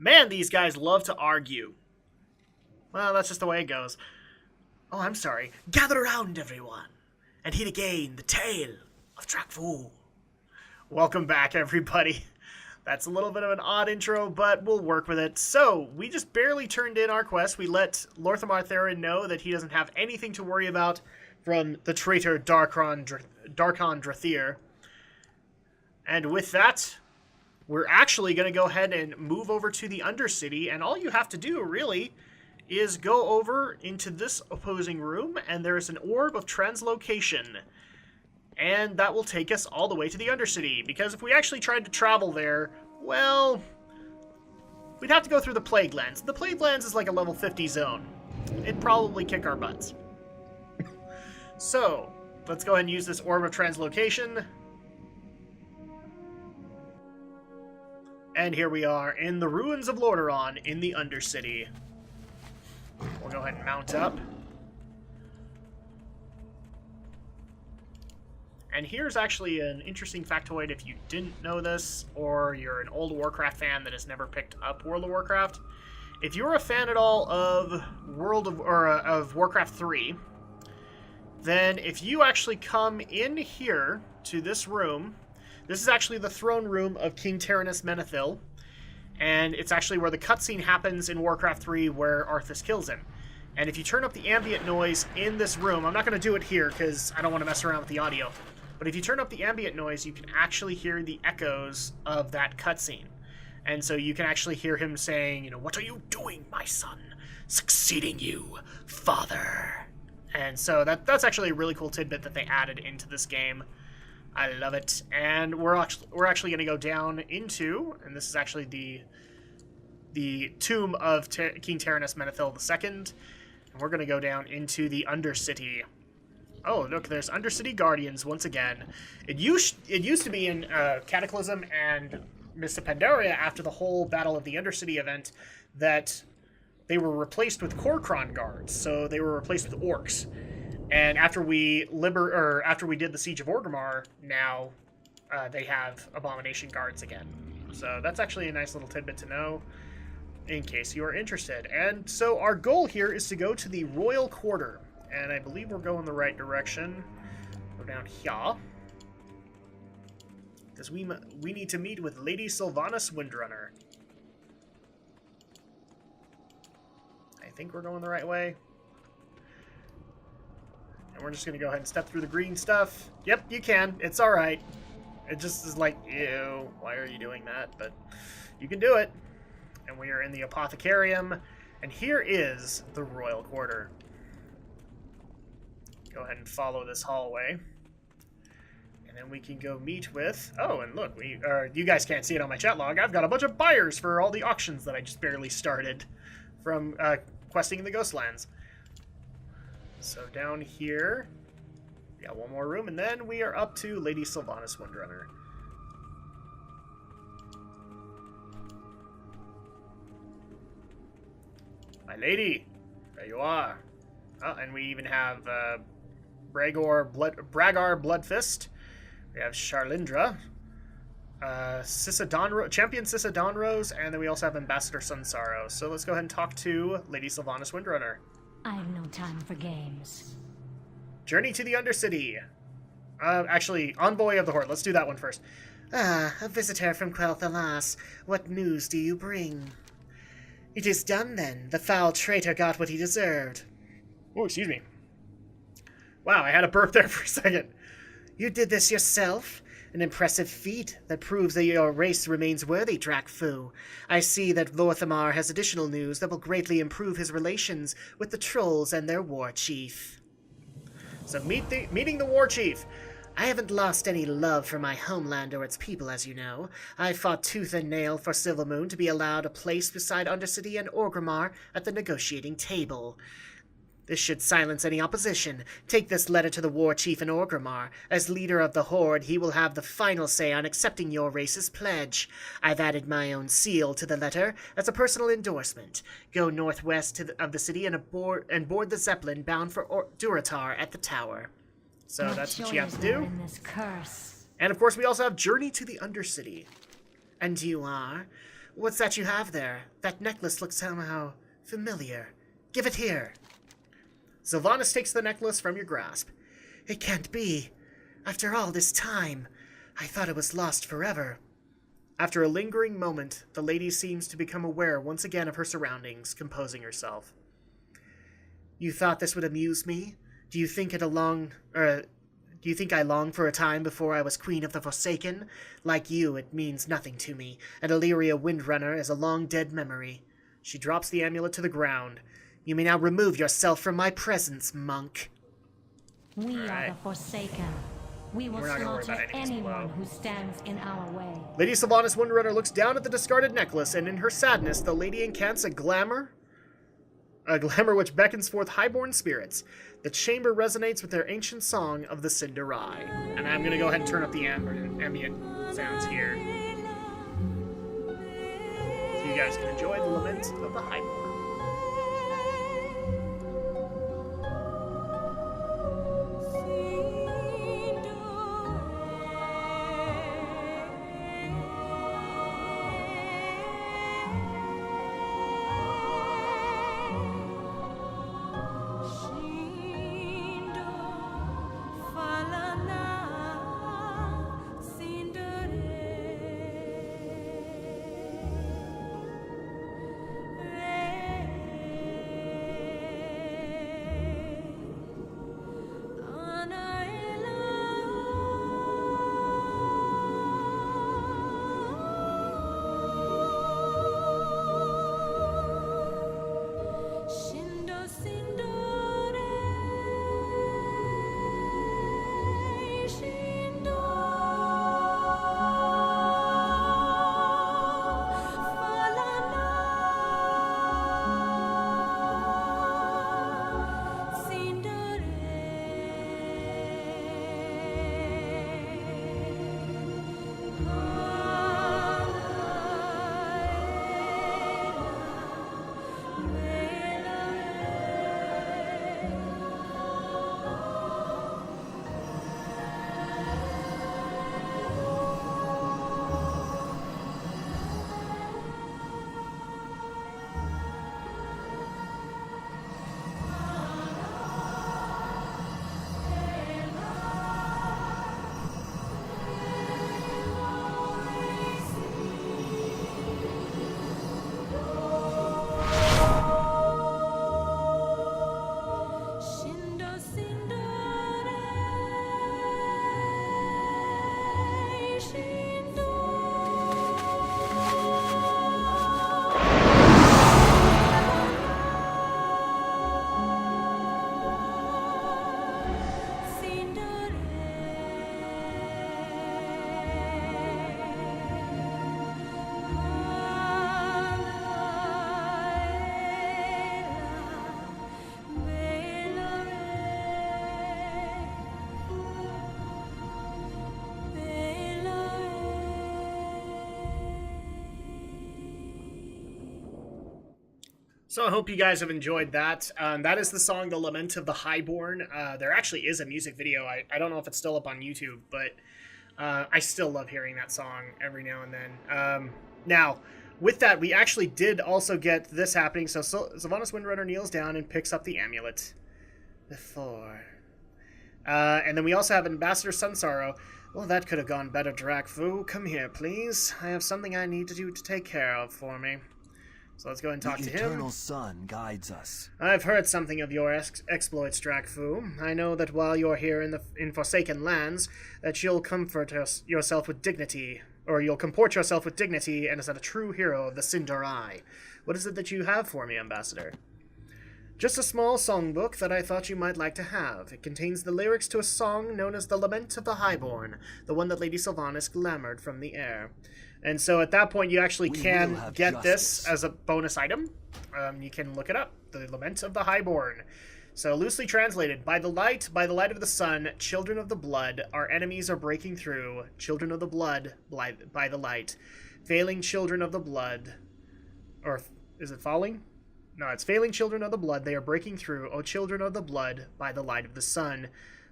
Man, these guys love to argue. Well, that's just the way it goes. Oh, I'm sorry. Gather around, everyone, and hear again the tale of Drakfu. Welcome back, everybody. That's a little bit of an odd intro, but we'll work with it. So, we just barely turned in our quest. We let Lorthamar Theron know that he doesn't have anything to worry about from the traitor Darkon Drathir. And with that, we're actually going to go ahead and move over to the Undercity, and all you have to do, really, is go over into this opposing room, and there's an orb of translocation. And that will take us all the way to the Undercity, because if we actually tried to travel there, well, we'd have to go through the Plague Lands. The Plague Lands is like a level 50 zone. It'd probably kick our butts. So, let's go ahead and use this orb of translocation. And here we are in the ruins of Lordaeron in the Undercity. We'll go ahead and mount up. And here's actually an interesting factoid if you didn't know this, or you're an old Warcraft fan that has never picked up World of Warcraft. If you're a fan at all of of Warcraft 3, then if you actually come in here to this room, this is actually the throne room of King Tyrannus Menethil, and it's actually where the cutscene happens in Warcraft 3 where Arthas kills him. And if you turn up the ambient noise in this room, I'm not going to do it here because I don't want to mess around with the audio, but if you turn up the ambient noise, you can actually hear the echoes of that cutscene. And so you can actually hear him saying, you know, "What are you doing, my son? Succeeding you, father." And so that's actually a really cool tidbit that they added into this game. I love it. And we're actually going to go down into, and this is actually the tomb of King Tyrannus Menethil II, and we're going to go down into the Undercity. Oh, look, there's Undercity Guardians once again. It used to be in Cataclysm and Mists of Pandaria after the whole Battle of the Undercity event that they were replaced with Kor'kron guards, so they were replaced with orcs. And after we did the Siege of Orgrimmar, now they have Abomination guards again. So that's actually a nice little tidbit to know, in case you are interested. And so our goal here is to go to the Royal Quarter, and I believe we're going the right direction. Go down here, because we need to meet with Lady Sylvanas Windrunner. I think we're going the right way. And we're just going to go ahead and step through the green stuff. Yep, you can. It's alright. It just is like, ew, why are you doing that? But you can do it. And we are in the Apothecarium. And here is the Royal Quarter. Go ahead and follow this hallway. And then we can go meet with... Oh, and look, you guys can't see it on my chat log. I've got a bunch of buyers for all the auctions that I just barely started from questing in the Ghostlands. So down here, we got one more room, and then we are up to Lady Sylvanas Windrunner. My lady, there you are. Oh, and we even have Bragar Bloodfist. We have Charlindra, Champion Cisadonrose, and then we also have Ambassador Sunsaro. So let's go ahead and talk to Lady Sylvanas Windrunner. I've no time for games. Journey to the Undercity. Actually, Envoy of the Horde. Let's do that one first. Ah, a visitor from Quel'Tha Las. What news do you bring? It is done then. The foul traitor got what he deserved. Oh, excuse me. Wow, I had a burp there for a second. You did this yourself? An impressive feat that proves that your race remains worthy, Drakfu. I see that Lorthamar has additional news that will greatly improve his relations with the trolls and their war chief. So meeting the war chief. I haven't lost any love for my homeland or its people, as you know. I fought tooth and nail for Silvermoon to be allowed a place beside Undercity and Orgrimmar at the negotiating table. This should silence any opposition. Take this letter to the war chief in Orgrimmar. As leader of the Horde, he will have the final say on accepting your race's pledge. I've added my own seal to the letter as a personal endorsement. Go northwest of the city and board the Zeppelin bound for Durotar at the tower. So that's what you have to do. This curse. And of course, we also have Journey to the Undercity. And you are? What's that you have there? That necklace looks somehow familiar. Give it here. Sylvanas takes the necklace from your grasp. It can't be. After all this time, I thought it was lost forever. After a lingering moment, the lady seems to become aware once again of her surroundings, composing herself. You thought this would amuse me? Do you think I long for a time before I was Queen of the Forsaken? Like you, it means nothing to me, and Illyria Windrunner is a long-dead memory. She drops the amulet to the ground. You may now remove yourself from my presence, monk. We are the Forsaken. We will slaughter anyone who stands in our way. Lady Sylvanas Windrunner looks down at the discarded necklace, and in her sadness, the lady incants a glamour which beckons forth highborn spirits. The chamber resonates with their ancient song of the Cinderai. And I'm going to go ahead and turn up the ambient sounds here, so you guys can enjoy the lament of the highborn. So I hope you guys have enjoyed that. That is the song The Lament of the Highborn. There actually is a music video. I don't know if it's still up on YouTube, but I still love hearing that song every now and then. Now, with that, we actually did also get this happening. So Sylvanas Windrunner kneels down and picks up the amulet. Before. And then we also have Ambassador Sunsorrow. Well, that could have gone better, Drakfu. Come here, please. I have something I need to take care of for me. So let's go and talk to him. The eternal sun guides us. I've heard something of your exploits, Drakfu. I know that while you're here in Forsaken Lands, that you'll comfort yourself with dignity, or you'll comport yourself with dignity, and as a true hero of the Cinderai. What is it that you have for me, Ambassador? Just a small songbook that I thought you might like to have. It contains the lyrics to a song known as The Lament of the Highborn, the one that Lady Sylvanas glamoured from the air. And so at that point, you actually can get this as a bonus item. You can look it up. The Lament of the Highborn. So loosely translated, by the light of the sun, children of the blood, our enemies are breaking through. Children of the blood, by the light. Failing children of the blood. Or is it falling? No, it's failing children of the blood, they are breaking through. O children of the blood, by the light of the sun.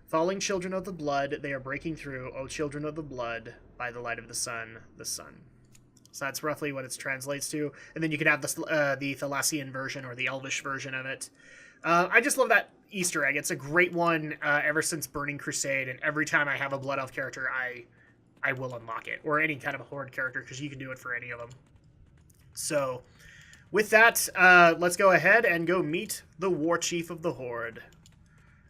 Falling children of the blood, they are breaking through. O children of the blood, by the light of the sun, the sun. So that's roughly what it translates to. And then you can have the Thalassian version or the Elvish version of it. I just love that Easter egg. It's a great one ever since Burning Crusade, and every time I have a Blood Elf character, I will unlock it, or any kind of a Horde character, because you can do it for any of them. So, with that, let's go ahead and go meet the War Chief of the Horde.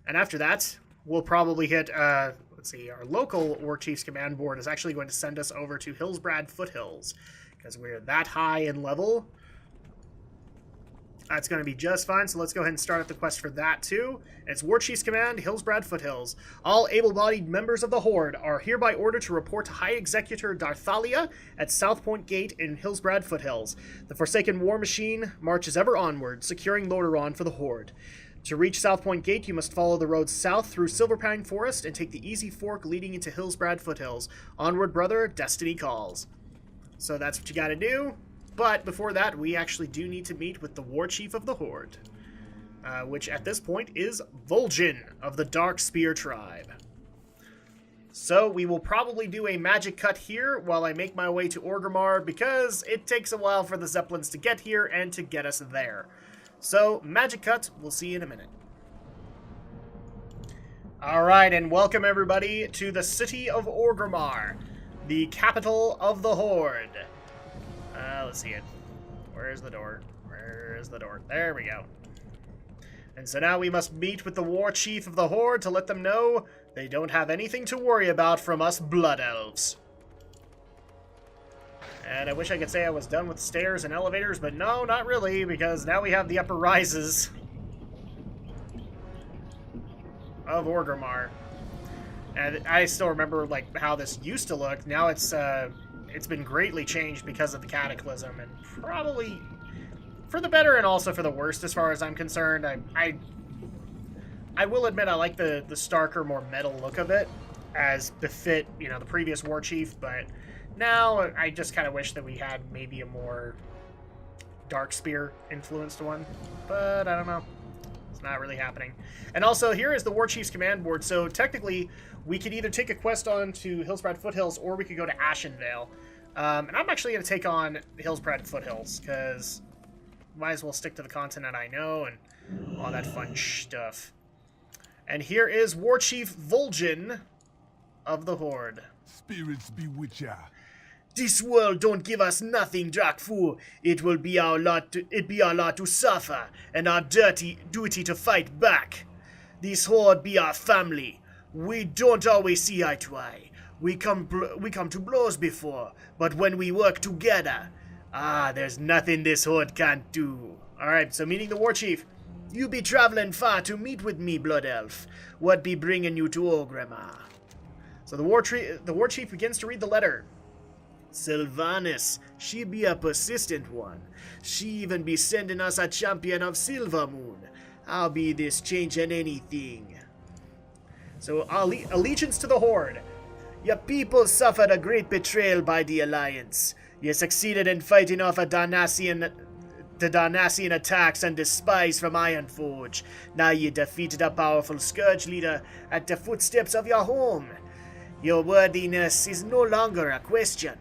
And after that, we'll probably hit, let's see, our local War Chief's command board is actually going to send us over to Hillsbrad Foothills, because we're that high in level. That's going to be just fine, so let's go ahead and start up the quest for that, too. It's War Chief's Command, Hillsbrad Foothills. All able-bodied members of the Horde are hereby ordered to report to High Executor Darthalia at South Point Gate in Hillsbrad Foothills. The Forsaken War Machine marches ever onward, securing Lordaeron for the Horde. To reach South Point Gate, you must follow the road south through Silverpine Forest and take the easy fork leading into Hillsbrad Foothills. Onward, brother, destiny calls. So that's what you gotta do. But before that, we actually do need to meet with the War Chief of the Horde, which at this point is Vol'jin of the Dark Spear Tribe. So we will probably do a magic cut here while I make my way to Orgrimmar, because it takes a while for the Zeppelins to get here and to get us there. So, magic cut, we'll see you in a minute. Alright, and welcome everybody to the city of Orgrimmar, the capital of the Horde. Let's see it. Where's the door? Where's the door? There we go. And so now we must meet with the War Chief of the Horde to let them know they don't have anything to worry about from us Blood Elves. And I wish I could say I was done with stairs and elevators, but no, not really, because now we have the upper rises of Orgrimmar. And I still remember, like, how this used to look. Now it's been greatly changed because of the Cataclysm, and probably for the better and also for the worst as far as I'm concerned. I will admit I like the starker, more metal look of it, as befit, you know, the previous War Chief, but now I just kind of wish that we had maybe a more Darkspear influenced one, but I don't know. It's not really happening. And also, here is the War Chief's command board, so technically we could either take a quest on to Hillsbrad Foothills, or we could go to Ashenvale. And I'm actually going to take on Hillsbrad Foothills, because might as well stick to the continent I know, and all that fun stuff. And here is War Chief Vol'jin of the Horde. Spirits bewitch ya. This world don't give us nothing, Drakfu. It will be our lot to suffer, and our duty to fight back. This Horde be our family. We don't always see eye to eye. We come to blows before, but when we work together, there's nothing this Horde can't do. Alright, so meeting the War Chief. You be traveling far to meet with me, Blood Elf. What be bringing you to Orgrimmar? So the War Chief begins to read the letter. Sylvanas, she be a persistent one. She even be sending us a champion of Silvermoon. How be this changing anything? So, allegiance to the Horde. Your people suffered a great betrayal by the Alliance. You succeeded in fighting off the Darnassian attacks and the spies from Ironforge. Now you defeated a powerful Scourge leader at the footsteps of your home. Your worthiness is no longer a question.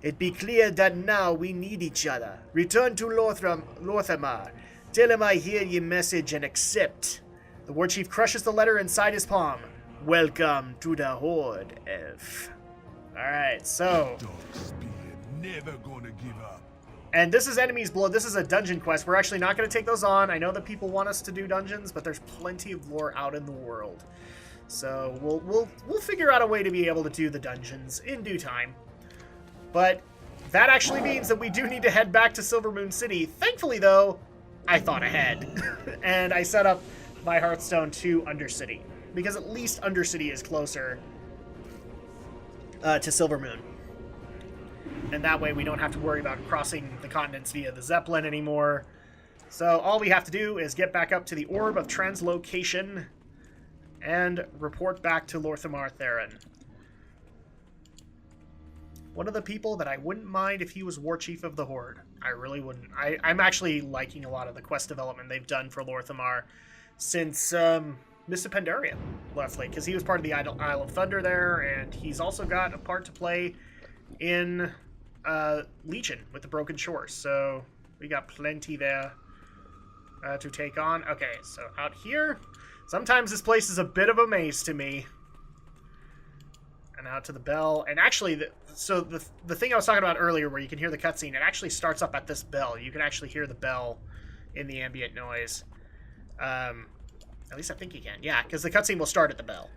It be clear that now we need each other. Return to Lorthamar. Tell him I hear your message and accept. The War Chief crushes the letter inside his palm. Welcome to the Horde, Elf. Alright, so... Darkspear never gonna give up. And this is Enemy's Blood. This is a dungeon quest. We're actually not going to take those on. I know that people want us to do dungeons, but there's plenty of lore out in the world. So we'll figure out a way to be able to do the dungeons in due time. But that actually means that we do need to head back to Silvermoon City. Thankfully, though, I thought ahead. And I set up my Hearthstone to Undercity, because at least Undercity is closer to Silvermoon. And that way we don't have to worry about crossing the continents via the Zeppelin anymore. So all we have to do is get back up to the Orb of Translocation and report back to Lorthamar Theron. One of the people that I wouldn't mind if he was War Chief of the Horde. I really wouldn't. I'm actually liking a lot of the quest development they've done for Lorthamar since Mists of Pandaria, roughly, because he was part of the Isle of Thunder there, and he's also got a part to play in Legion with the Broken Shores. So we got plenty there to take on. Okay, so out here. Sometimes this place is a bit of a maze to me. And out to the bell. And actually, the thing I was talking about earlier where you can hear the cutscene, it actually starts up at this bell. You can actually hear the bell in the ambient noise. At least I think you can. Yeah, because the cutscene will start at the bell.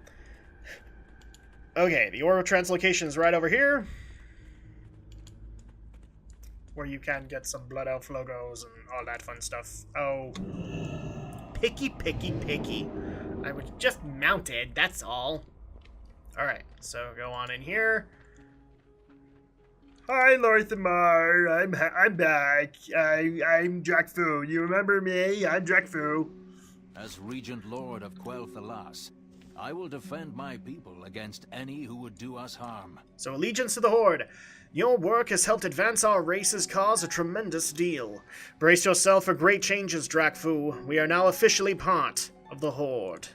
Okay, the Orb of Translocation is right over here. Where you can get some Blood Elf logos and all that fun stuff. Oh. Picky, picky, picky. I was just mounted, that's all. Alright, so go on in here. Hi, Lorthamar. I'm back. I'm Drakfu. You remember me? I'm Drakfu. As Regent Lord of Quel'Thalas, I will defend my people against any who would do us harm. So allegiance to the Horde. Your work has helped advance our race's cause a tremendous deal. Brace yourself for great changes, Drakfu. We are now officially part of the Horde.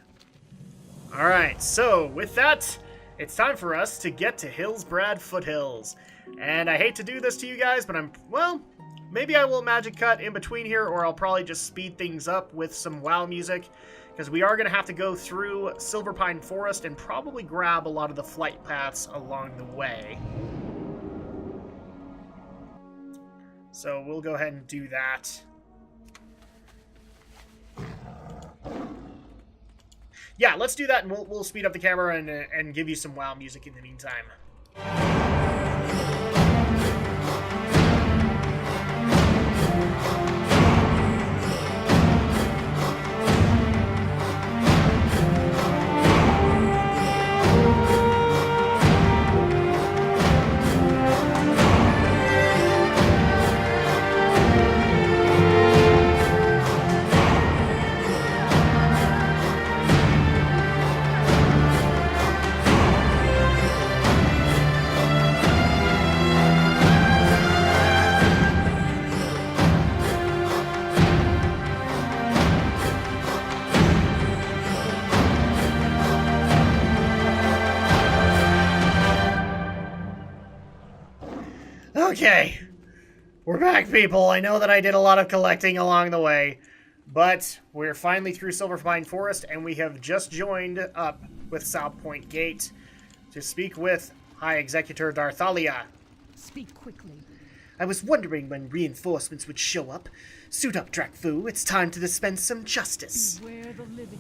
Alright, so with that, it's time for us to get to Hillsbrad Foothills. And I hate to do this to you guys, but maybe I will magic cut in between here, or I'll probably just speed things up with some WoW music, because we are going to have to go through Silverpine Forest and probably grab a lot of the flight paths along the way. So we'll go ahead and do that. Yeah, let's do that, and we'll speed up the camera and give you some WoW music in the meantime. Okay, we're back, people. I know that I did a lot of collecting along the way, but we're finally through Silverpine Forest, and we have just joined up with South Point Gate to speak with High Executor Darthalia. Speak quickly. I was wondering when reinforcements would show up. Suit up, Drakfu. It's time to dispense some justice. Beware the living.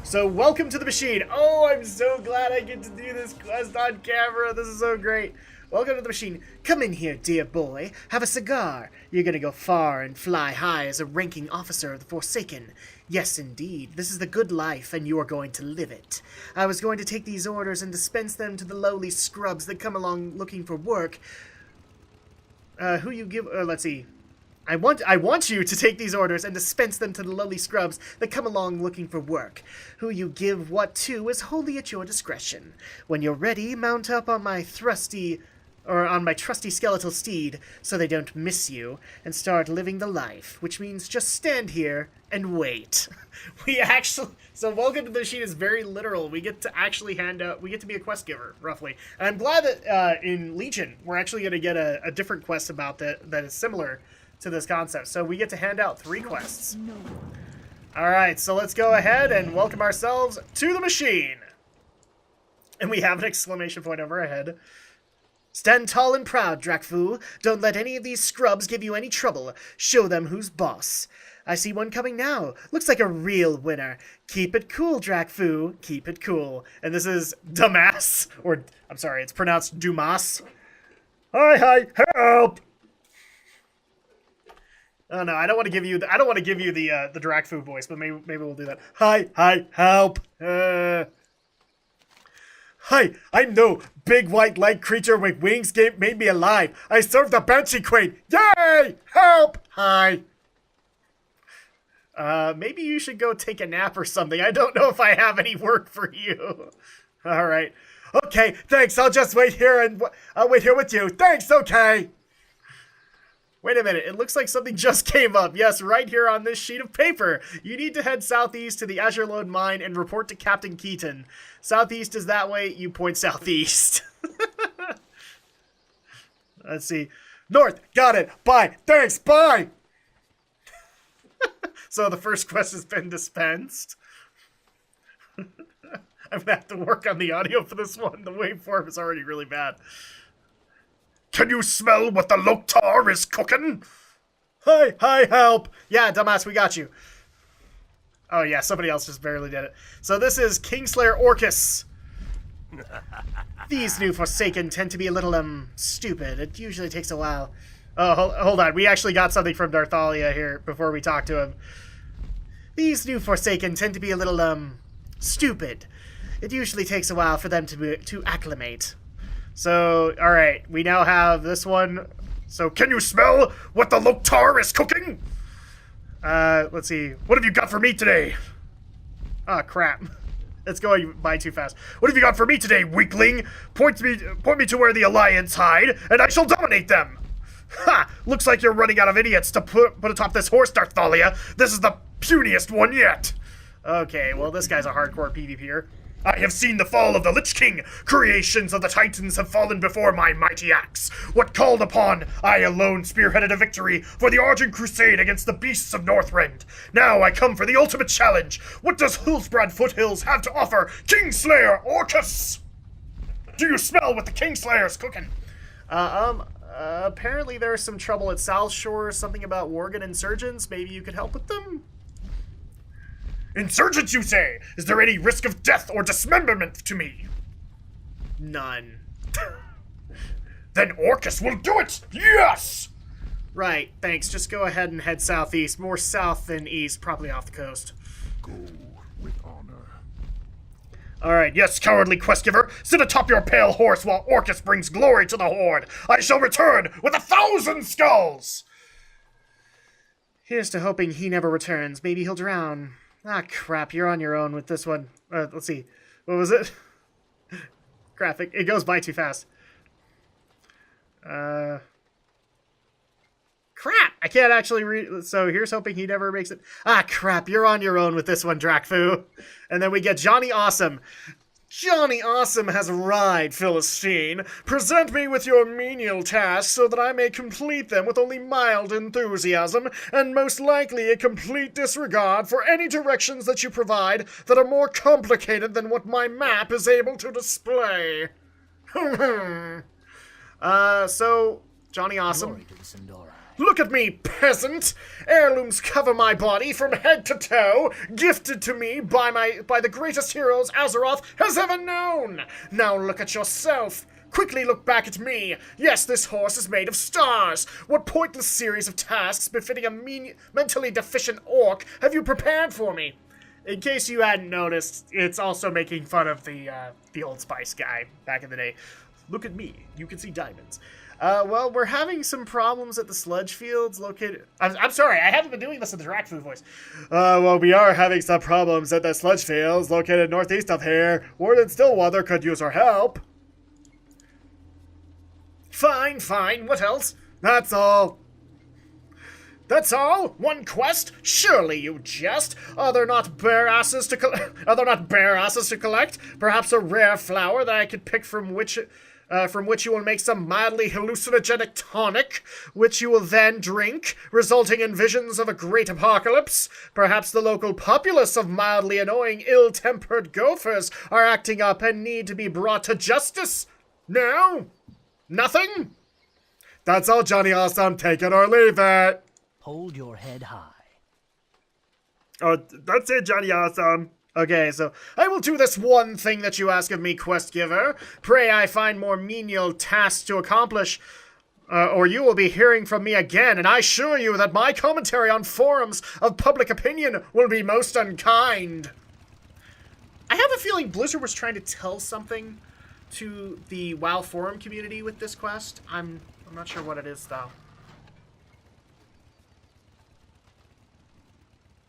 So, welcome to the machine. Oh, I'm so glad I get to do this quest on camera. This is so great. Welcome to the machine. Come in here, dear boy. Have a cigar. You're gonna go far and fly high as a ranking officer of the Forsaken. Yes, indeed. This is the good life, and you are going to live it. I was going to take these orders and dispense them to the lowly scrubs that come along looking for work. Who you give... let's see. I want you to take these orders and dispense them to the lowly scrubs that come along looking for work. Who you give what to is wholly at your discretion. When you're ready, mount up on my trusty skeletal steed so they don't miss you, and start living the life, which means just stand here and wait. So welcome to the machine is very literal. We get to actually we get to be a quest giver, roughly. And I'm glad that in Legion, we're actually going to get a different quest about that is similar to this concept. So we get to hand out 3 quests. Alright, so let's go ahead and welcome ourselves to the machine. And we have an exclamation point over our head. Stand tall and proud, Drakfu. Don't let any of these scrubs give you any trouble. Show them who's boss. I see one coming now. Looks like a real winner. Keep it cool, Drakfu. Keep it cool. And this is Dumas, or I'm sorry, it's pronounced Dumas. Hi, help! Oh no, I don't want to give you the Drakfu voice, but maybe we'll do that. Hi, help! Hi, I'm no big white light creature with wings made me alive. I serve the Banshee Queen. Yay! Help! Hi. Maybe you should go take a nap or something. I don't know if I have any work for you. All right. Okay, thanks. I'll just wait here with you. Thanks, okay. Wait a minute, it looks like something just came up. Yes, right here on this sheet of paper. You need to head southeast to the Azure Lode Mine and report to Captain Keaton. Southeast is that way, you point southeast. Let's see. North, got it. Bye. Thanks, bye. So the first quest has been dispensed. I'm gonna have to work on the audio for this one. The waveform is already really bad. Can you smell what the Loktar is cooking? Hi, help. Yeah, dumbass, we got you. Oh yeah, somebody else just barely did it. So this is Kingslayer Orcus. These new Forsaken tend to be a little, stupid. It usually takes a while. Oh, hold on. We actually got something from Darthalia here before we talk to him. These new Forsaken tend to be a little, stupid. It usually takes a while for them to acclimate. So, alright, we now have this one. So, can you smell what the Loktar is cooking? Let's see. What have you got for me today? Ah, crap. It's going by too fast. What have you got for me today, weakling? Point me to where the Alliance hide, and I shall dominate them. Ha! Looks like you're running out of idiots to put atop this horse, Darthalia. This is the puniest one yet. Okay, well, this guy's a hardcore PvPer. I have seen the fall of the Lich King. Creations of the Titans have fallen before my mighty axe. What called upon, I alone spearheaded a victory for the Argent Crusade against the beasts of Northrend. Now I come for the ultimate challenge. What does Hullsbrad Foothills have to offer, Kingslayer Orcus? Do you smell what the Kingslayer's cooking? Apparently there's some trouble at South Shore, something about Worgen insurgents. Maybe you could help with them? Insurgents, you say? Is there any risk of death or dismemberment to me? None. Then Orcus will do it! Yes! Right, thanks. Just go ahead and head southeast. More south than east, probably off the coast. Go with honor. Alright, yes, cowardly questgiver. Sit atop your pale horse while Orcus brings glory to the Horde. I shall return with 1,000 skulls! Here's to hoping he never returns. Maybe he'll drown. Ah, crap, you're on your own with this one. Let's see. What was it? Graphic. It goes by too fast. Crap! I can't actually read. So here's hoping he never makes it. Ah, crap, you're on your own with this one, Drakfu. And then we get Johnny Awesome. Johnny Awesome has arrived, Philistine. Present me with your menial tasks so that I may complete them with only mild enthusiasm, and most likely a complete disregard for any directions that you provide that are more complicated than what my map is able to display. So, Johnny Awesome. Look at me, peasant! Heirlooms cover my body from head to toe, gifted to me by the greatest heroes Azeroth has ever known! Now look at yourself! Quickly look back at me! Yes, this horse is made of stars! What pointless series of tasks befitting a mentally deficient orc have you prepared for me? In case you hadn't noticed, it's also making fun of the Old Spice guy back in the day. Look at me, you can see diamonds. Well, we're having some problems at the sludge fields located... I'm sorry, I haven't been doing this in the Drakfu voice. Well, we are having some problems at the sludge fields located northeast of here. Warden Stillwater could use our help. Fine, what else? That's all. That's all? One quest? Surely you jest. Are there not bare asses to collect? Perhaps a rare flower that I could pick from which you will make some mildly hallucinogenic tonic, which you will then drink, resulting in visions of a great apocalypse. Perhaps the local populace of mildly annoying, ill-tempered gophers are acting up and need to be brought to justice. No? Nothing? That's all, Johnny Awesome. Take it or leave it. Hold your head high. Oh, that's it, Johnny Awesome. Okay, so I will do this one thing that you ask of me, quest giver. Pray I find more menial tasks to accomplish, or you will be hearing from me again, and I assure you that my commentary on forums of public opinion will be most unkind. I have a feeling Blizzard was trying to tell something to the WoW forum community with this quest. I'm not sure what it is, though.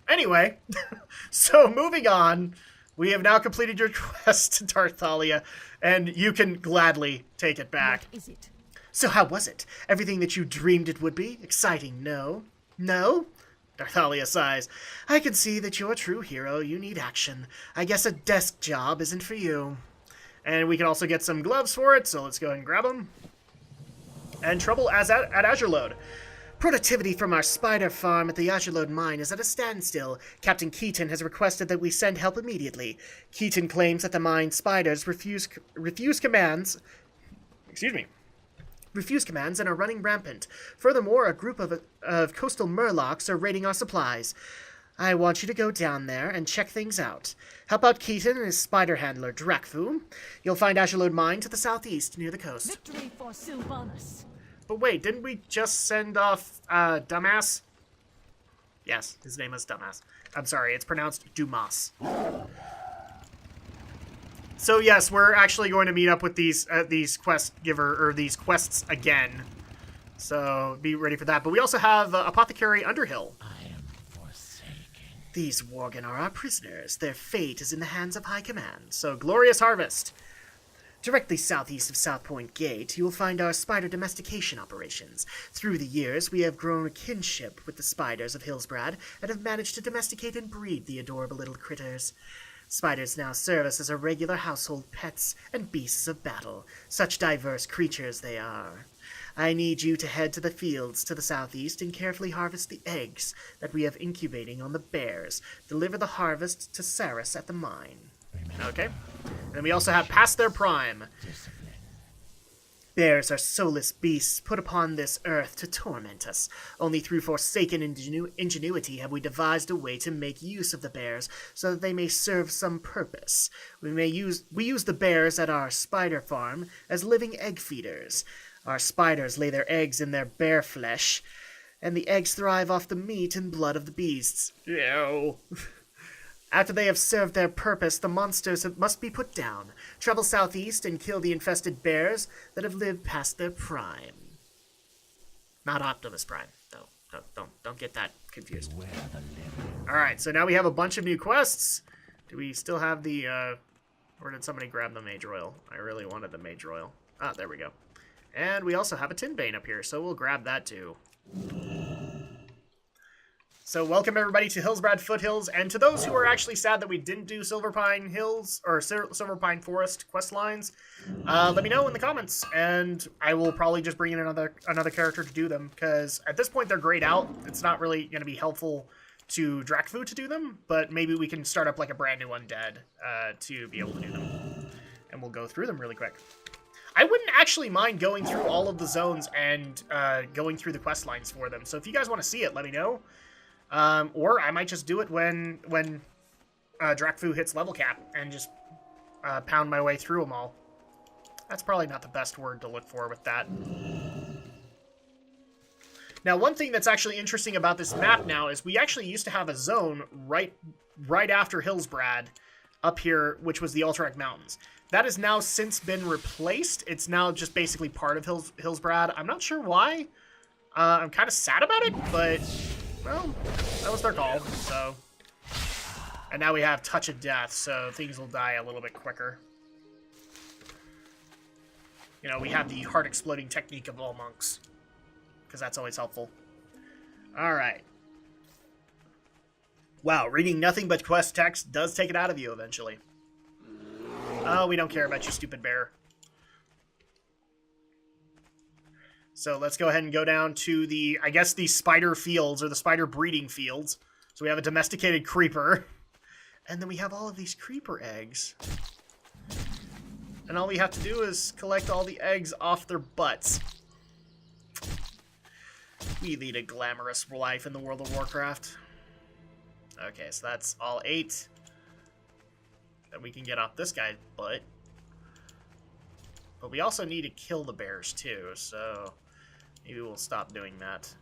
Anyway, so moving on, we have now completed your quest to Darthalia, and you can gladly take it back. What is it? So how was it? Everything that you dreamed it would be? Exciting, no? No? Darthalia sighs. I can see that you're a true hero. You need action. I guess a desk job isn't for you. And we can also get some gloves for it, so let's go ahead and grab them. and trouble at Azurlode. Productivity from our spider farm at the Azurlode mine is at a standstill. Captain Keaton has requested that we send help immediately. Keaton claims that the mine spiders refuse commands and are running rampant. Furthermore, a group of coastal murlocs are raiding our supplies. I want you to go down there and check things out. Help out Keaton and his spider handler, Drakfu. You'll find Azurlode mine to the southeast, near the coast. Victory for Sylvanas. But wait, didn't we just send off, Dumbass? Yes, his name is Dumbass. I'm sorry, it's pronounced Dumas. So yes, we're actually going to meet up with these quests again. So be ready for that. But we also have Apothecary Underhill. These Worgen are our prisoners. Their fate is in the hands of High Command. So Glorious Harvest. Directly southeast of South Point Gate, you will find our spider domestication operations. Through the years, we have grown a kinship with the spiders of Hillsbrad and have managed to domesticate and breed the adorable little critters. Spiders now serve us as our regular household pets and beasts of battle. Such diverse creatures they are. I need you to head to the fields to the southeast and carefully harvest the eggs that we have incubating on the bears. Deliver the harvest to Saris at the mine. Okay. And then we also have Past Their Prime. Bears are soulless beasts put upon this earth to torment us. Only through forsaken ingenuity have we devised a way to make use of the bears so that they may serve some purpose. We use the bears at our spider farm as living egg feeders. Our spiders lay their eggs in their bear flesh, and the eggs thrive off the meat and blood of the beasts. Ew. After they have served their purpose, the monsters must be put down. Travel southeast and kill the infested bears that have lived past their prime. Not Optimus Prime. No, don't get that confused. Alright, so now we have a bunch of new quests. Do we still have the, or did somebody grab the Mage Royal? I really wanted the Mage Royal. Ah, there we go. And we also have a Tin Bane up here, so we'll grab that too. So welcome everybody to Hillsbrad Foothills, and to those who are actually sad that we didn't do Silverpine Hills, or Silverpine Forest quest lines, let me know in the comments, and I will probably just bring in another character to do them, because at this point they're grayed out. It's not really going to be helpful to Drakfu to do them, but maybe we can start up like a brand new undead to be able to do them. And we'll go through them really quick. I wouldn't actually mind going through all of the zones and going through the quest lines for them, so if you guys want to see it, let me know. Or I might just do it when Drakfu hits level cap and just pound my way through them all. That's probably not the best word to look for with that. Now, one thing that's actually interesting about this map now is we actually used to have a zone right after Hillsbrad up here, which was the Alterac Mountains. That has now since been replaced. It's now just basically part of Hillsbrad. I'm not sure why. I'm kind of sad about it, but... well, that was their call, so... and now we have Touch of Death, so things will die a little bit quicker. You know, we have the heart-exploding technique of all monks, because that's always helpful. Alright. Wow, reading nothing but quest text does take it out of you eventually. Oh, we don't care about you, stupid bear. So let's go ahead and go down to the, I guess, the spider fields, or the spider breeding fields. So we have a domesticated creeper. And then we have all of these creeper eggs. And all we have to do is collect all the eggs off their butts. We lead a glamorous life in the World of Warcraft. Okay, so that's all 8 that we can get off this guy's butt. But we also need to kill the bears too, so maybe we'll stop doing that.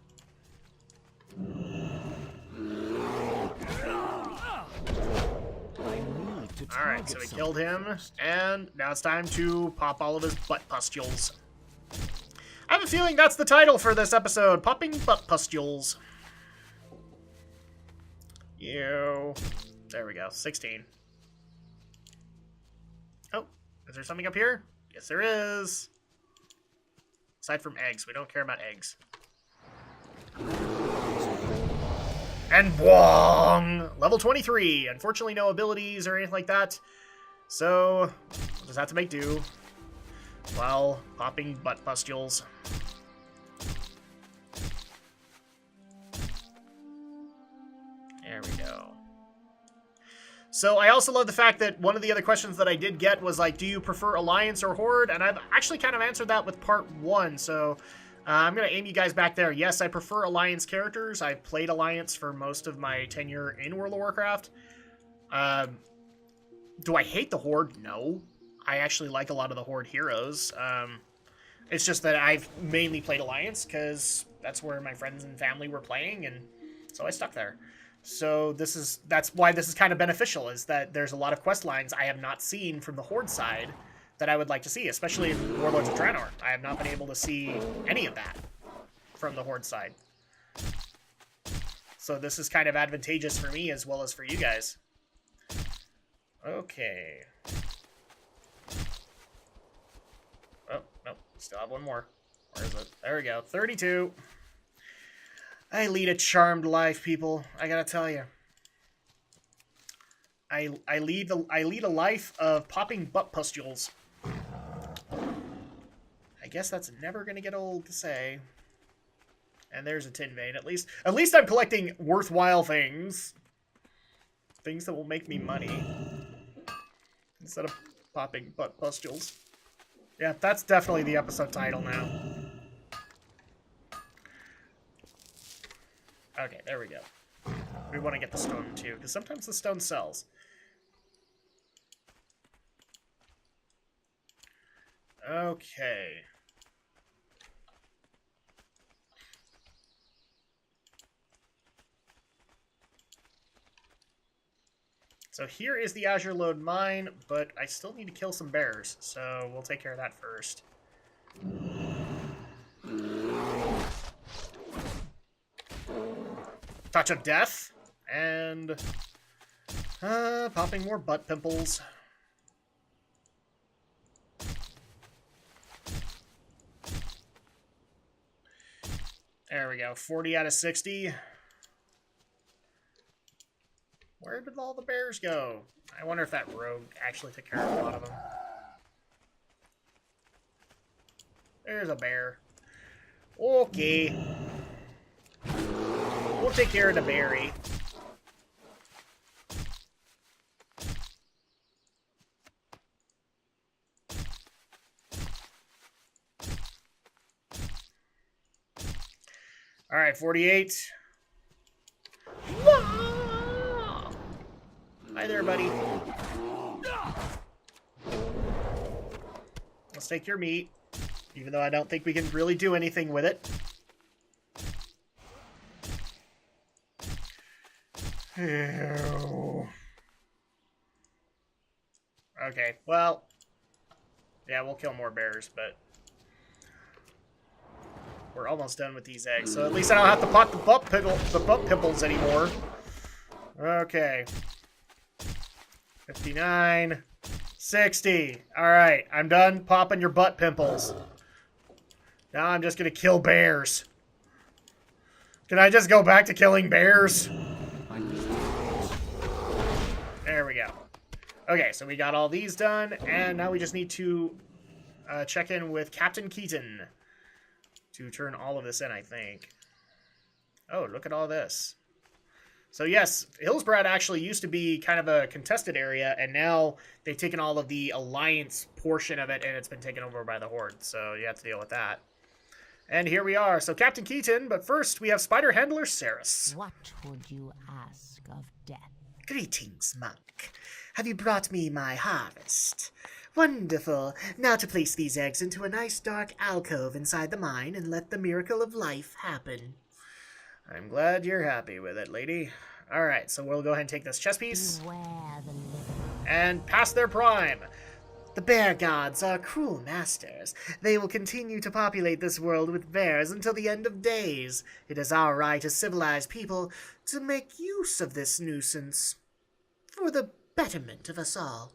Alright, so we killed him, and now it's time to pop all of his butt pustules. I have a feeling that's the title for this episode, Popping Butt Pustules. Ew. There we go, 16. Oh, is there something up here? Yes, there is. Aside from eggs, we don't care about eggs. And boing! Level 23. Unfortunately, no abilities or anything like that. So, we'll just have to make do while popping butt pustules. There we go. So I also love the fact that one of the other questions that I did get was like, do you prefer Alliance or Horde? And I've actually kind of answered that with part 1, so I'm going to aim you guys back there. Yes, I prefer Alliance characters. I've played Alliance for most of my tenure in World of Warcraft. Do I hate the Horde? No. I actually like a lot of the Horde heroes. It's just that I've mainly played Alliance because that's where my friends and family were playing, and so I stuck there. So that's why this is kind of beneficial, is that there's a lot of quest lines I have not seen from the Horde side that I would like to see, especially in Warlords of Draenor. I have not been able to see any of that from the Horde side. So this is kind of advantageous for me as well as for you guys. Okay. Oh, no. Still have one more. Where is it? There we go. 32. I lead a charmed life, people. I gotta tell you. I lead a life of popping butt pustules. I guess that's never gonna get old to say. And there's a tin vein. At least I'm collecting worthwhile things. Things that will make me money. Instead of popping butt pustules. Yeah, that's definitely the episode title now. Okay, there we go. We want to get the stone too, because sometimes the stone sells. Okay. So here is the Azure Lode mine, but I still need to kill some bears, so we'll take care of that first. Touch of Death, and popping more butt pimples. There we go, 40 out of 60. Where did all the bears go? I wonder if that rogue actually took care of a lot of them. There's a bear. Okay. We'll take care of the berry. Alright, 48. Hi there, buddy. Let's take your meat, even though I don't think we can really do anything with it. Ew. Okay, well, yeah, we'll kill more bears, but we're almost done with these eggs, so at least I don't have to pop the butt pimples anymore. Okay. 59, 60. Alright, I'm done popping your butt pimples. Now I'm just gonna kill bears. Can I just go back to killing bears? There we go. Okay, so we got all these done, and now we just need to check in with Captain Keaton to turn all of this in, I think. Oh, look at all this. So yes, Hillsbrad actually used to be kind of a contested area, and now they've taken all of the Alliance portion of it, and it's been taken over by the Horde, so you have to deal with that. And here we are. So Captain Keaton, but first we have Spider Handler Saris. What would you ask of death? Greetings, monk. Have you brought me my harvest? Wonderful. Now to place these eggs into a nice dark alcove inside the mine and let the miracle of life happen. I'm glad you're happy with it, lady. Alright, so we'll go ahead and take this chess piece. And pass their prime. The bear gods are cruel masters. They will continue to populate this world with bears until the end of days. It is our right as civilized people to make use of this nuisance for the betterment of us all.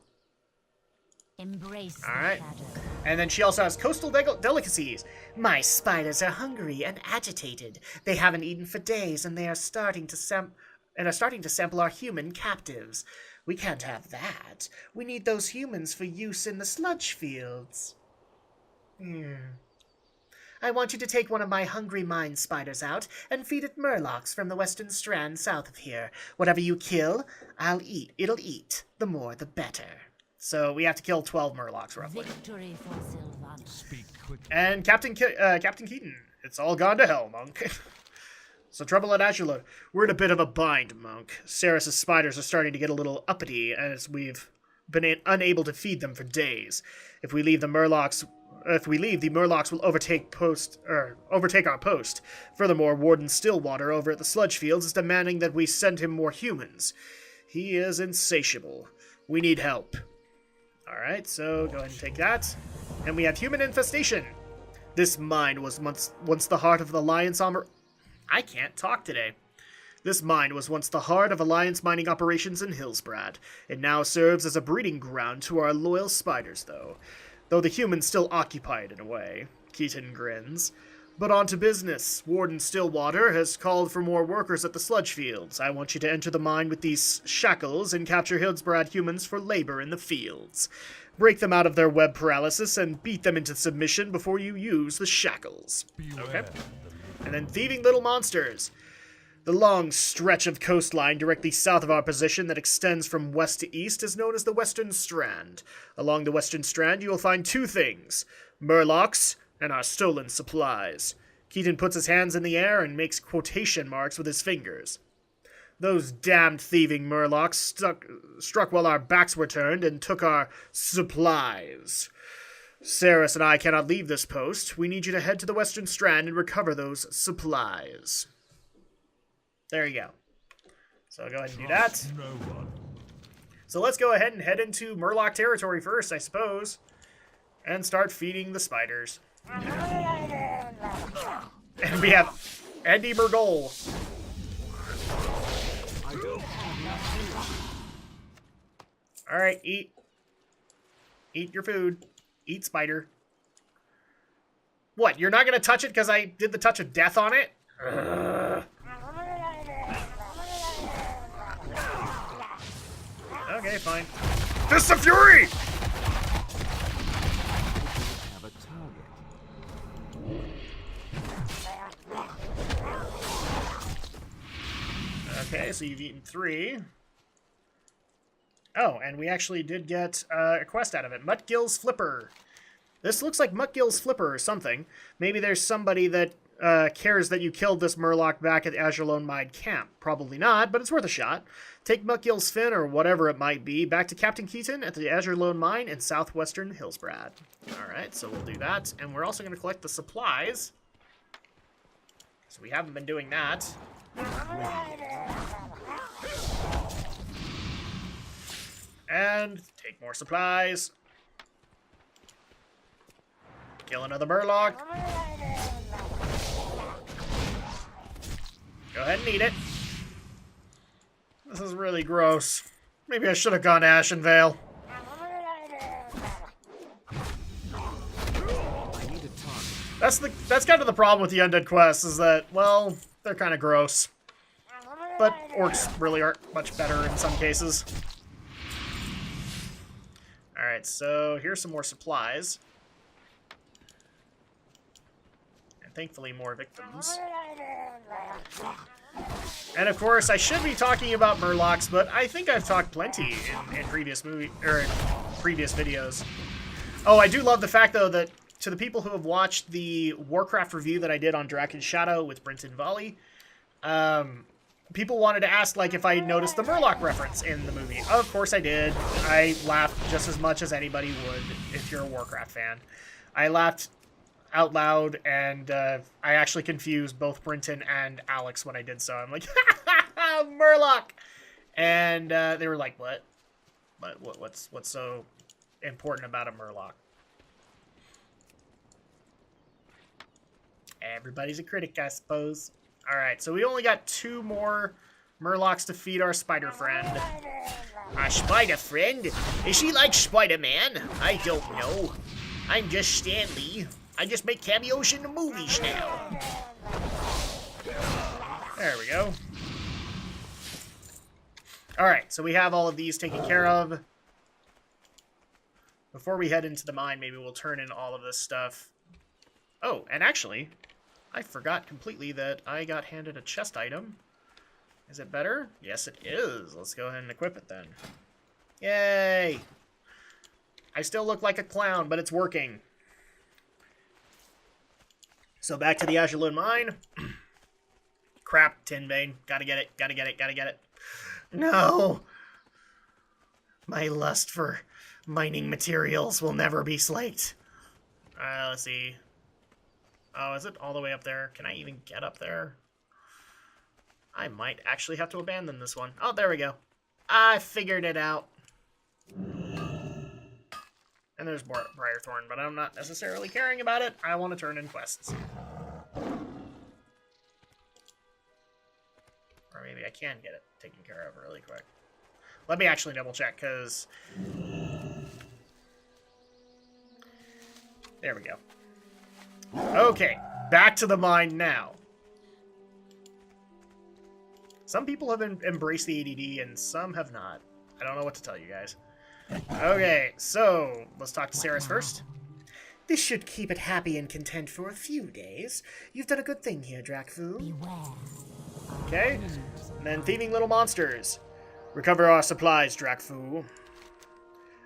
Embrace all right. the shadow. And then she also has coastal delicacies. My spiders are hungry and agitated. They haven't eaten for days, and they are starting to sample our human captives. We can't have that. We need those humans for use in the sludge fields. I want you to take one of my hungry mind spiders out and feed it murlocs from the western strand south of here. Whatever you kill, I'll eat. It'll eat. The more, the better. So we have to kill 12 murlocs, roughly. Victory for Sylvanas. Speak quick. And Captain Keaton, it's all gone to hell, Monk. So trouble at Azulon. We're in a bit of a bind, Monk. Ceres' spiders are starting to get a little uppity as we've been unable to feed them for days. If we leave, the Murlocs will overtake our post. Furthermore, Warden Stillwater over at the Sludge Fields is demanding that we send him more humans. He is insatiable. We need help. Alright, so go ahead and take that. And we have human infestation. This mine was once the heart of the Alliance I can't talk today. This mine was once the heart of Alliance mining operations in Hillsbrad. It now serves as a breeding ground to our loyal spiders, though the humans still occupy it in a way. Keaton grins. But on to business. Warden Stillwater has called for more workers at the sludge fields. I want you to enter the mine with these shackles and capture Hillsbrad humans for labor in the fields. Break them out of their web paralysis and beat them into submission before you use the shackles. Okay. And then thieving little monsters. The long stretch of coastline directly south of our position that extends from west to east is known as the Western Strand. Along the Western Strand you will find two things: Murlocs and our stolen supplies. Keaton puts his hands in the air and makes quotation marks with his fingers. Those damned thieving Murlocs struck while our backs were turned and took our supplies. Ceres and I cannot leave this post. We need you to head to the Western Strand and recover those supplies. There you go. So go ahead and do that. So let's go ahead and head into Murloc territory first, I suppose. And start feeding the spiders. And we have Andy Burgol. Alright, eat. Eat your food. Eat spider. What, you're not gonna touch it because I did the touch of death on it? Okay, fine. Fist of Fury! Have a target. Okay, so you've eaten 3. Oh, and we actually did get a quest out of it. Muttgill's Flipper. This looks like Muttgill's Flipper or something. Maybe there's somebody that cares that you killed this Murloc back at the Azulon Mine camp. Probably not, but it's worth a shot. Take Muttgill's Fin, or whatever it might be, back to Captain Keaton at the Azulon Mine in southwestern Hillsbrad. Alright, so we'll do that. And we're also going to collect the supplies. So we haven't been doing that. And take more supplies. Kill another Murloc. Go ahead and eat it. This is really gross. Maybe I should have gone to Ashenvale. That's kind of the problem with the undead quests, is that, well, they're kind of gross. But orcs really aren't much better in some cases. Alright, so here's some more supplies. And thankfully more victims. And of course, I should be talking about Murlocs, but I think I've talked plenty in previous previous videos. Oh, I do love the fact, though, that to the people who have watched the Warcraft review that I did on Drak and Shadow with Brinton Volley, people wanted to ask, like, if I noticed the Murloc reference in the movie. Of course I did. I laughed just as much as anybody would if you're a Warcraft fan. I laughed out loud, and I actually confused both Brinton and Alex when I did so. I'm like, Murloc! And they were like, what? What's so important about a Murloc? Everybody's a critic, I suppose. Alright, so we only got 2 more Murlocs to feed our spider friend. Our spider friend? Is she like Spider-Man? I don't know. I'm just Stan Lee. I just make cameos in the movies now. There we go. Alright, so we have all of these taken care of. Before we head into the mine, maybe we'll turn in all of this stuff. Oh, and actually, I forgot completely that I got handed a chest item. Is it better? Yes, it is. Let's go ahead and equip it then. Yay! I still look like a clown, but it's working. So back to the Azure mine. Crap, tin vein. Gotta get it, gotta get it, gotta get it. No! My lust for mining materials will never be slaked. Let's see. Oh, is it all the way up there? Can I even get up there? I might actually have to abandon this one. Oh, there we go. I figured it out. And there's Briarthorn, but I'm not necessarily caring about it. I want to turn in quests. Or maybe I can get it taken care of really quick. Let me actually double check, because... There we go. Okay, back to the mine now. Some people have embraced the ADD, and some have not. I don't know what to tell you guys. Okay, so let's talk to Saris first. This should keep it happy and content for a few days. You've done a good thing here, Drakfu. Beware. Okay, and then thieving little monsters. Recover our supplies, Drakfu.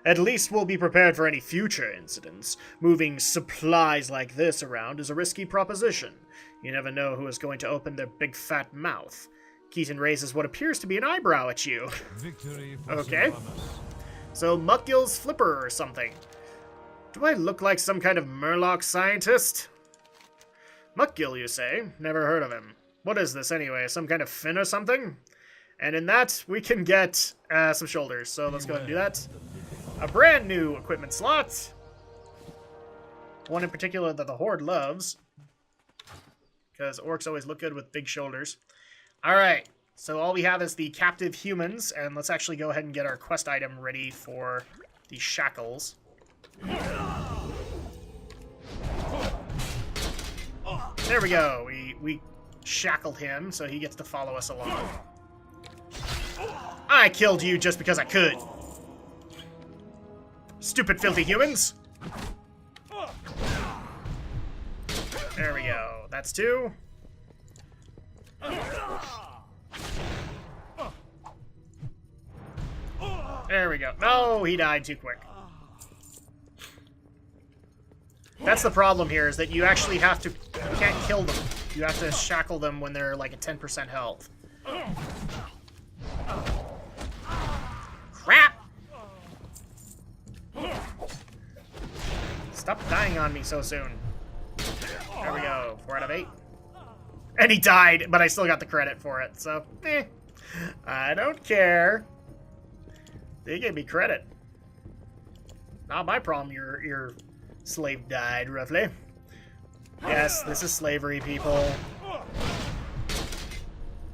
At least we'll be prepared for any future incidents. Moving supplies like this around is a risky proposition. You never know who is going to open their big fat mouth. Keaton raises what appears to be an eyebrow at you. Okay. So Muckgill's Flipper or something. Do I look like some kind of Murloc scientist? Muckgill, you say? Never heard of him. What is this anyway? Some kind of fin or something? And in that, we can get some shoulders. So let's go ahead and do that. A brand new equipment slot. One in particular that the Horde loves. Because orcs always look good with big shoulders. Alright, so all we have is the captive humans, and let's actually go ahead and get our quest item ready for the shackles. There we go, we shackled him, so he gets to follow us along. I killed you just because I could. Stupid filthy humans! There we go, that's two. There we go. No, he died too quick. That's the problem here, is that you actually have to... You can't kill them. You have to shackle them when they're like at 10% health. Crap! Stop dying on me so soon. There we go. 4 out of 8. And he died, but I still got the credit for it, so, I don't care. They gave me credit. Not my problem, your slave died, roughly. Yes, this is slavery, people.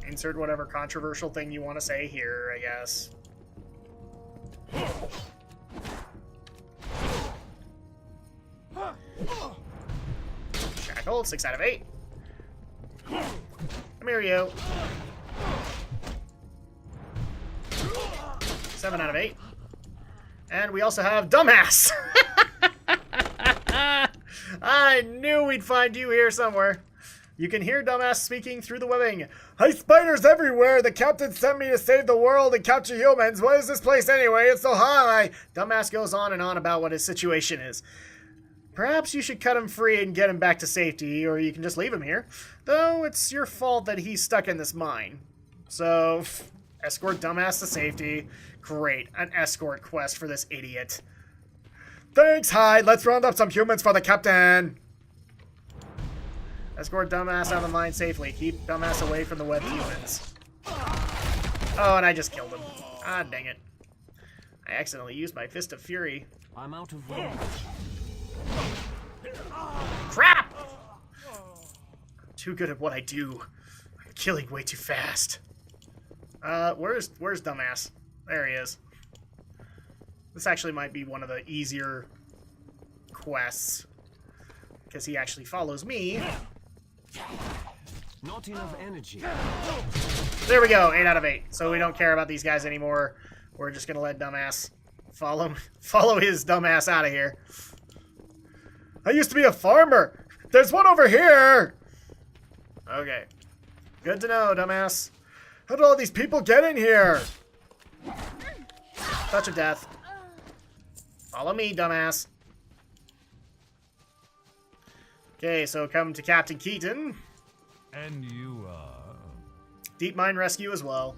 Insert whatever controversial thing you want to say here, I guess. Shackle, 6 out of 8. Come here, you. 7 out of 8. And we also have Dumbass. I knew we'd find you here somewhere. You can hear Dumbass speaking through the webbing. Hey, spiders everywhere! The captain sent me to save the world and capture humans. What is this place anyway? It's so high! Dumbass goes on and on about what his situation is. Perhaps you should cut him free and get him back to safety, or you can just leave him here. Though it's your fault that he's stuck in this mine. So, escort Dumbass to safety. Great, an escort quest for this idiot. Thanks, Hyde. Let's round up some humans for the captain. Escort Dumbass out of the mine safely. Keep Dumbass away from the web humans. Oh, and I just killed him. Ah, dang it. I accidentally used my Fist of Fury. I'm out of range. Crap! I'm too good at what I do. I'm killing way too fast. Where's Dumbass? There he is. This actually might be one of the easier quests, because he actually follows me. Not enough energy. There we go, 8 out of 8. So we don't care about these guys anymore. We're just gonna let Dumbass follow his dumbass out of here. I used to be a farmer. There's one over here! Okay. Good to know, dumbass. How did all these people get in here? Touch of death. Follow me, dumbass. Okay, so come to Captain Keaton. And you are... Deep mine rescue as well.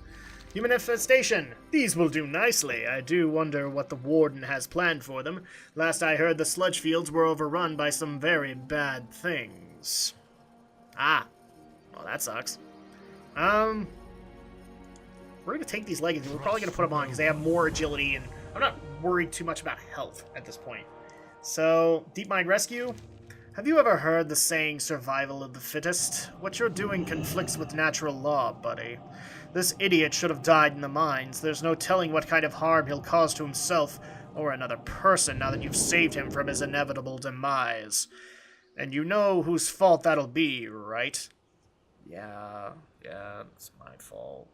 Human infestation. These will do nicely. I do wonder what the Warden has planned for them. Last I heard, the sludge fields were overrun by some very bad things. Ah. Well, that sucks. We're going to take these leggings. We're probably going to put them on because they have more agility, and I'm not worried too much about health at this point. So, Deep Mine Rescue. Have you ever heard the saying, survival of the fittest? What you're doing conflicts with natural law, buddy. This idiot should have died in the mines. There's no telling what kind of harm he'll cause to himself or another person now that you've saved him from his inevitable demise. And you know whose fault that'll be, right? Yeah, it's my fault.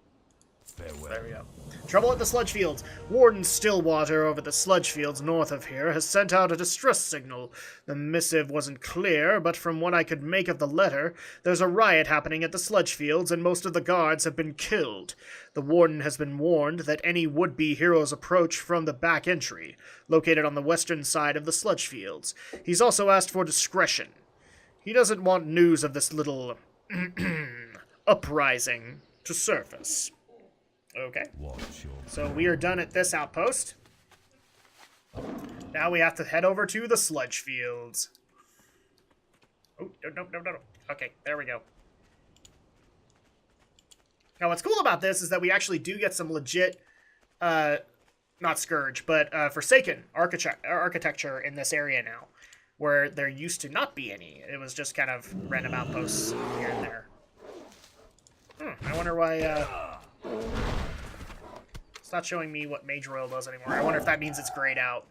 Farewell. There we go. Trouble at the sludge fields. Warden Stillwater over the sludge fields north of here has sent out a distress signal. The missive wasn't clear, but from what I could make of the letter, there's a riot happening at the sludge fields and most of the guards have been killed. The Warden has been warned that any would-be heroes approach from the back entry, located on the western side of the sludge fields. He's also asked for discretion. He doesn't want news of this little uprising to surface. Okay. So we are done at this outpost. Now we have to head over to the sludge fields. Oh, no. Okay, there we go. Now what's cool about this is that we actually do get some legit, not Scourge, but Forsaken architecture in this area now, where there used to not be any. It was just kind of random outposts here and there. I wonder why, it's not showing me what Mage Royal does anymore. I wonder if that means it's grayed out.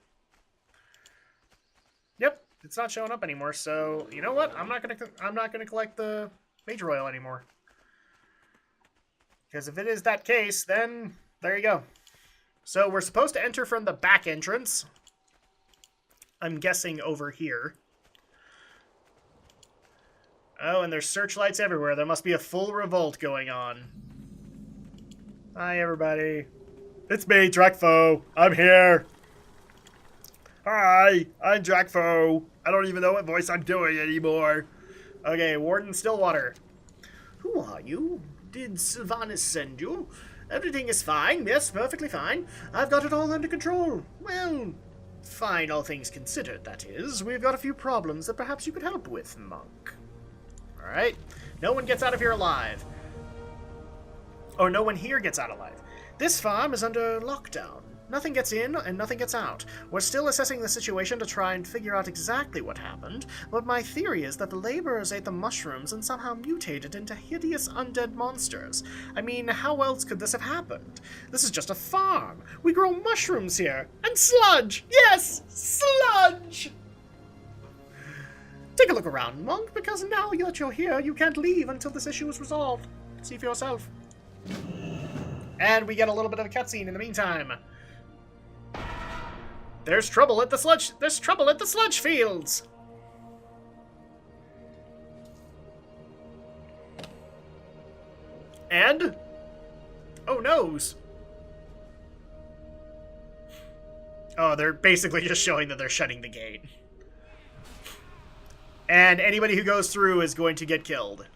Yep, it's not showing up anymore. So you know what? I'm not gonna collect the Mage Royal anymore. Because if it is that case, then there you go. So we're supposed to enter from the back entrance. I'm guessing over here. Oh, and there's searchlights everywhere. There must be a full revolt going on. Hi, everybody. It's me, Drakfu. I'm here. Hi, I'm Drakfu. I don't even know what voice I'm doing anymore. Okay, Warden Stillwater. Who are you? Did Sylvanas send you? Everything is fine. Yes, perfectly fine. I've got it all under control. Well, fine, all things considered, that is. We've got a few problems that perhaps you could help with, monk. Alright. No one gets out of here alive. Or no one here gets out alive. This farm is under lockdown. Nothing gets in and nothing gets out. We're still assessing the situation to try and figure out exactly what happened, but my theory is that the laborers ate the mushrooms and somehow mutated into hideous undead monsters. I mean, how else could this have happened? This is just a farm. We grow mushrooms here. And sludge! Yes! Sludge! Take a look around, monk, because now that you're here, you can't leave until this issue is resolved. See for yourself. And we get a little bit of a cutscene in the meantime. There's trouble at the sludge fields. And oh noes. Oh, they're basically just showing that they're shutting the gate. And anybody who goes through is going to get killed.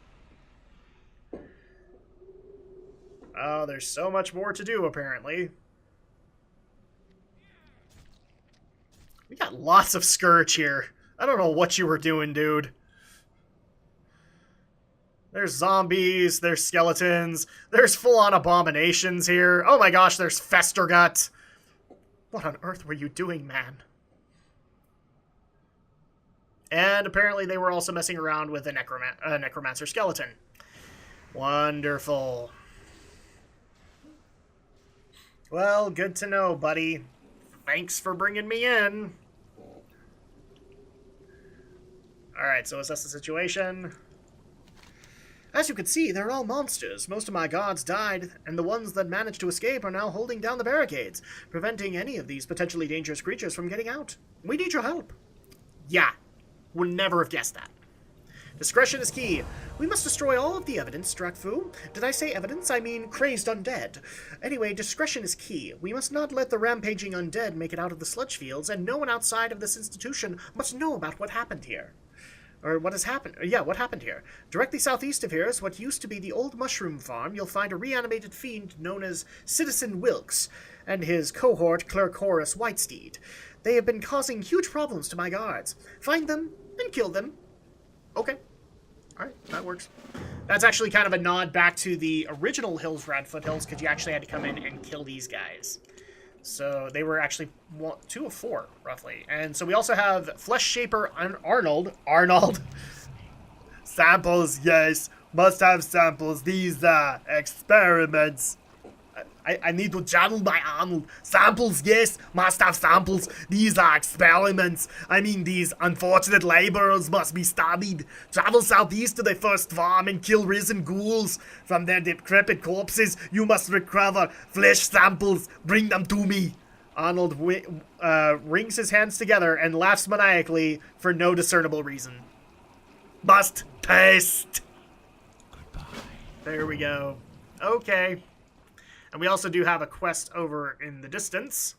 Oh, there's so much more to do, apparently. We got lots of Scourge here. I don't know what you were doing, dude. There's zombies, there's skeletons, there's full-on abominations here. Oh my gosh, there's Festergut. What on earth were you doing, man? And apparently they were also messing around with a necromancer skeleton. Wonderful. Well, good to know, buddy. Thanks for bringing me in. Alright, so assess the situation. As you can see, they're all monsters. Most of my guards died, and the ones that managed to escape are now holding down the barricades, preventing any of these potentially dangerous creatures from getting out. We need your help. Yeah, would never have guessed that. Discretion is key. We must destroy all of the evidence, Drakfu. Did I say evidence? I mean crazed undead. Anyway, discretion is key. We must not let the rampaging undead make it out of the sludge fields, and no one outside of this institution must know about what happened here. Or what has happened. Yeah, what happened here. Directly southeast of here is what used to be the old mushroom farm. You'll find a reanimated fiend known as Citizen Wilkes and his cohort, Clerk Horace Whitesteed. They have been causing huge problems to my guards. Find them and kill them. Okay. Alright, that works. That's actually kind of a nod back to the original Hillsrad Foothills, because you actually had to come in and kill these guys. So they were actually 2 of 4, roughly. And so we also have Flesh Shaper Arnold. Samples, yes. Must have samples. These are experiments. I need to channel my Arnold. Samples, yes. Must have samples. These are experiments. I mean, these unfortunate laborers must be studied. Travel southeast to their first farm and kill risen ghouls. From their decrepit corpses, you must recover flesh samples. Bring them to me. Arnold wrings his hands together and laughs maniacally for no discernible reason. Must taste. Goodbye. There we go. Okay. And we also do have a quest over in the distance,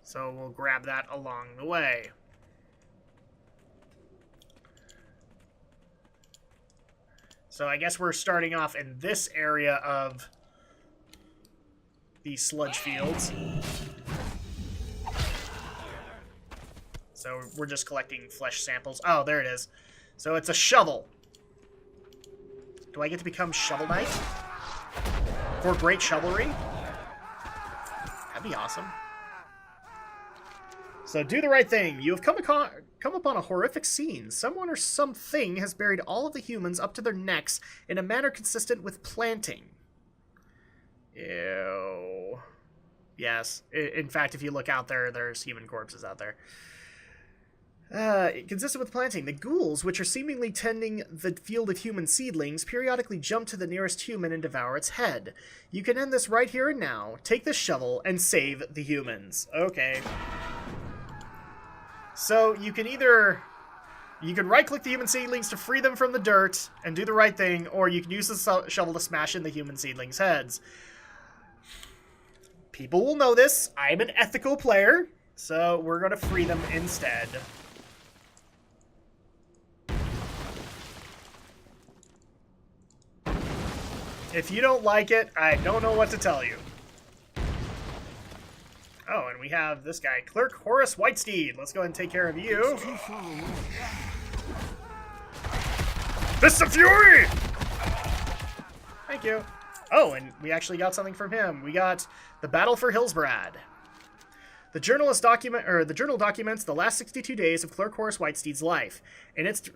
so we'll grab that along the way. So I guess we're starting off in this area of the sludge fields. So we're just collecting flesh samples. Oh, there it is. So it's a shovel. Do I get to become Shovel Knight? For great shovelry? That'd be awesome. So do the right thing. You have come upon a horrific scene. Someone or something has buried all of the humans up to their necks in a manner consistent with planting. Ew. Yes. In fact, if you look out there, there's human corpses out there. Consistent with planting. The ghouls, which are seemingly tending the field of human seedlings, periodically jump to the nearest human and devour its head. You can end this right here and now. Take this shovel and save the humans. Okay. So you can either... You can right-click the human seedlings to free them from the dirt and do the right thing, or you can use the shovel to smash in the human seedlings' heads. People will know this. I'm an ethical player, so we're going to free them instead. If you don't like it, I don't know what to tell you. Oh, and we have this guy, Clerk Horace Whitesteed. Let's go ahead and take care of you. Fist of Fury! Thank you. Oh, and we actually got something from him. We got the Battle for Hillsbrad. The journal documents the last 62 days of Clerk Horace Whitesteed's life. In it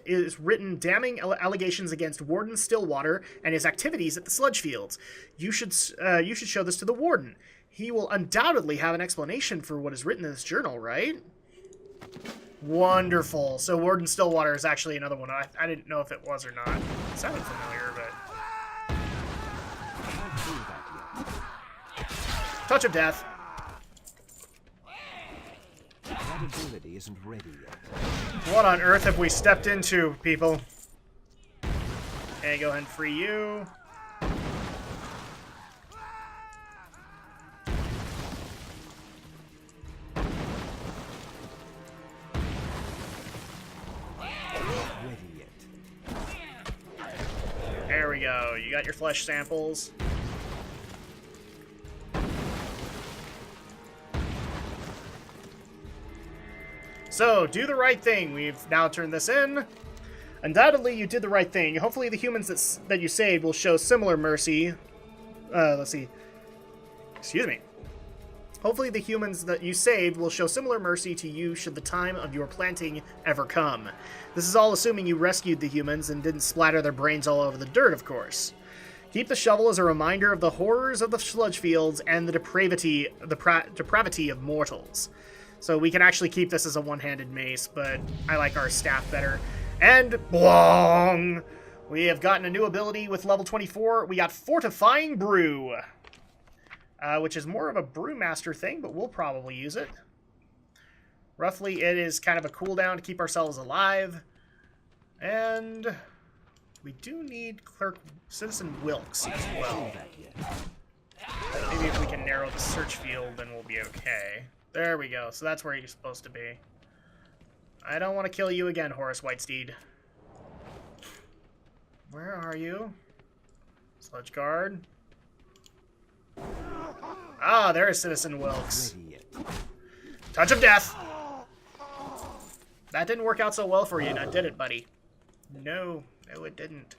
is written damning allegations against Warden Stillwater and his activities at the sludge fields. You should show this to the Warden. He will undoubtedly have an explanation for what is written in this journal, right? Wonderful. So Warden Stillwater is actually another one. I didn't know if it was or not. It sounded familiar, but... Touch of Death. That ability isn't ready yet. What on earth have we stepped into, people? Okay, go ahead and free you. Ready yet. There we go. You got your flesh samples. So, do the right thing. We've now turned this in. Undoubtedly, you did the right thing. Hopefully the humans that you saved will show similar mercy. Let's see. Excuse me. Hopefully the humans that you saved will show similar mercy to you should the time of your planting ever come. This is all assuming you rescued the humans and didn't splatter their brains all over the dirt, of course. Keep the shovel as a reminder of the horrors of the sludge fields and the depravity of mortals. So we can actually keep this as a one-handed mace, but I like our staff better. And blong! We have gotten a new ability with level 24. We got Fortifying Brew, which is more of a brewmaster thing, but we'll probably use it. Roughly, it is kind of a cooldown to keep ourselves alive. And we do need Citizen Wilkes as well. Maybe if we can narrow the search field, then we'll be okay. There we go. So that's where you're supposed to be. I don't want to kill you again, Horace Whitesteed. Where are you? Sludge Guard. Ah, there is Citizen Wilkes. Touch of Death! That didn't work out so well for you, now did it, buddy? No, it didn't.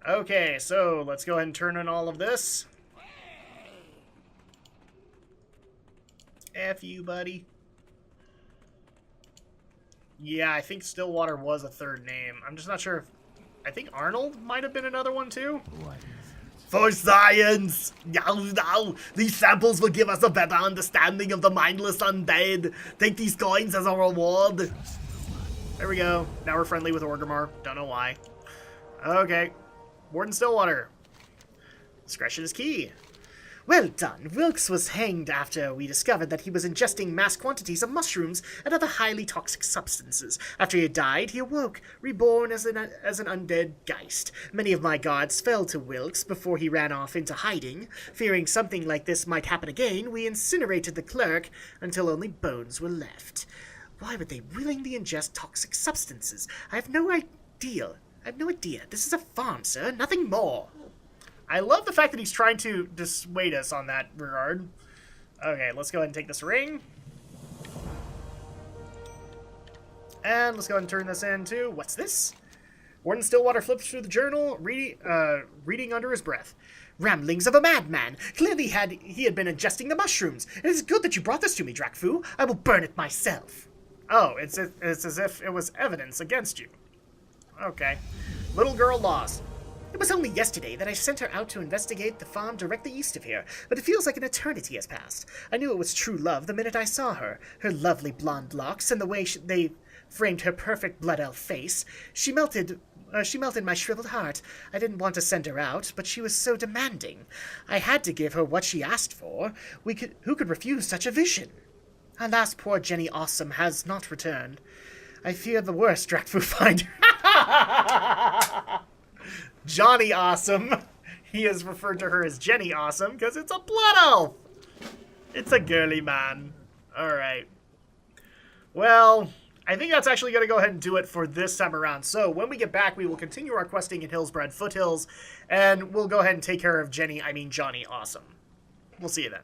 Okay, so let's go ahead and turn on all of this. F you, buddy. Yeah, I think Stillwater was a third name. I'm just not sure if... I think Arnold might have been another one, too. For science! Now, these samples will give us a better understanding of the mindless undead. Take these coins as a reward. There we go. Now we're friendly with Orgrimmar. Don't know why. Okay. Warden Stillwater. Discretion is key. Well done. Wilkes was hanged after we discovered that he was ingesting mass quantities of mushrooms and other highly toxic substances. After he had died, he awoke, reborn as an undead geist. Many of my guards fell to Wilkes before he ran off into hiding. Fearing something like this might happen again, we incinerated the clerk until only bones were left. Why would they willingly ingest toxic substances? I have no idea. This is a farm, sir. Nothing more. I love the fact that he's trying to dissuade us on that regard. Okay, let's go ahead and take this ring. And let's go ahead and turn this into... What's this? Warden Stillwater flips through the journal, reading under his breath. Ramblings of a madman. Clearly he had been ingesting the mushrooms. It is good that you brought this to me, Drakfu. I will burn it myself. Oh, it's as if it was evidence against you. Okay. Little girl lost. It was only yesterday that I sent her out to investigate the farm directly east of here, but it feels like an eternity has passed. I knew it was true love the minute I saw her. Her lovely blonde locks and the way they framed her perfect blood elf face. She melted my shriveled heart. I didn't want to send her out, but she was so demanding. I had to give her what she asked for. Who could refuse such a vision? Alas, poor Jenny Awesome has not returned. I fear the worst, Drakfu finder. Johnny Awesome. He has referred to her as Jenny Awesome because it's a blood elf. It's a girly man. Alright. Well, I think that's actually going to go ahead and do it for this time around. So when we get back, we will continue our questing in Hillsbred Foothills, and we'll go ahead and take care of Johnny Awesome. We'll see you then.